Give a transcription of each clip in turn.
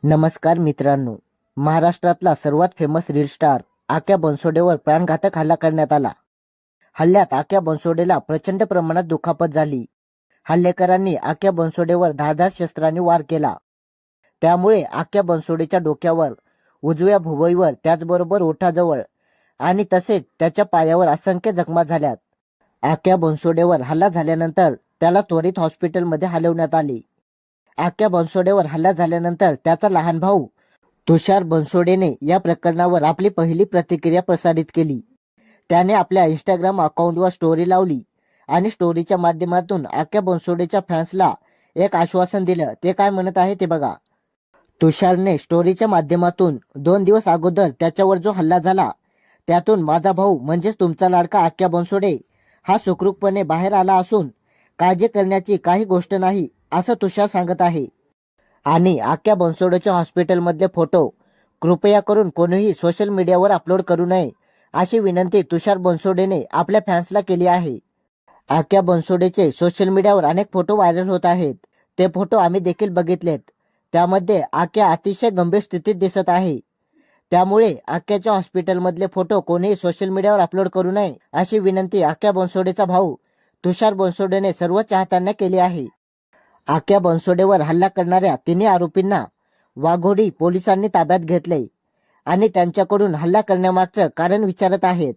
नमस्कार मित्रांनो, महाराष्ट्रातला सर्वात फेमस रील स्टार आक्या बनसोडेवर प्राणघातक हल्ला करण्यात आला. हल्ल्यात आक्या बनसोडेला प्रचंड प्रमाणात दुखापत झाली. हल्लेकरांनी आक्या बनसोडेवर धारदार शस्त्राने वार केला. त्यामुळे आक्या बनसोडेच्या डोक्यावर, उजव्या भुवईवर, त्याचबरोबर ओठाजवळ आणि तसेच त्याच्या पायावर असंख्य जखमा झाल्यात. आक्या बनसोडेवर हल्ला झाल्यानंतर त्याला त्वरित हॉस्पिटलमध्ये हलवण्यात आले. आक्या बनसोडेवर हल्ला झाल्यानंतर त्याचा लहान भाऊ तुषार बनसोडेने या प्रकरणावर आपली पहिली प्रतिक्रिया प्रसारित केली. त्याने आपल्या इंस्टाग्राम अकाउंटवर स्टोरी लावली आणि स्टोरीच्या माध्यमातून आक्या बनसोडेच्या फॅन्सला एक आश्वासन दिलं. ते काय म्हणत आहे ते बघा. तुषारने स्टोरीच्या माध्यमातून 2 दिवस अगोदर त्याच्यावर जो हल्ला झाला त्यातून माझा भाऊ म्हणजेच तुमचा लाडका आक्या बनसोडे हा सुखरूपपणे बाहेर आला असून काळजी करण्याची काही गोष्ट नाही असं तुषार सांगत आहे. आणि आक्या बनसोडेच्या हॉस्पिटलमधले फोटो कृपया करून कोणीही सोशल मीडियावर अपलोड करू नये अशी विनंती तुषार बनसोडेने आपल्या फॅन्सला केली आहे. आक्या बनसोडेचे सोशल मीडियावर अनेक फोटो व्हायरल होत आहेत. ते फोटो आम्ही देखील बघितलेत. त्यामध्ये आक्या अतिशय गंभीर स्थितीत दिसत आहे. त्यामुळे आक्याच्या हॉस्पिटलमधले फोटो कोणीही सोशल मीडियावर अपलोड करू नये अशी विनंती आक्या बनसोडेचा भाऊ तुषार बनसोडेने सर्व चाहत्यांना केली आहे. आक्या बनसोडेवर हल्ला करणाऱ्या तिन्ही आरोपींना वाघोडी पोलिसांनी ताब्यात घेतले आणि त्यांच्याकडून हल्ला करण्यामागचं कारण विचारत आहेत.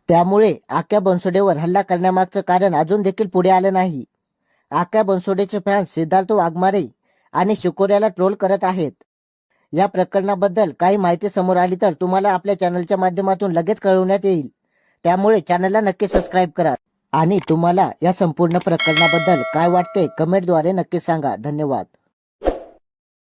त्यामुळे आक्या बनसोडेवर हल्ला करण्यामागचं कारण अजून देखील पुढे आलं नाही. आक्या बनसोडेचे फॅन्स सिद्धार्थ वाघमारे आणि शिकोऱ्याला ट्रोल करत आहेत. या प्रकरणाबद्दल काही माहिती समोर आली तर तुम्हाला आपल्या चॅनलच्या माध्यमातून लगेच कळवण्यात येईल. त्यामुळे चॅनलला नक्की सबस्क्राईब करा आणि तुम्हाला या संपूर्ण प्रकरणाबद्दल काय वाटते कमेंटद्वारे नक्की सांगा. धन्यवाद.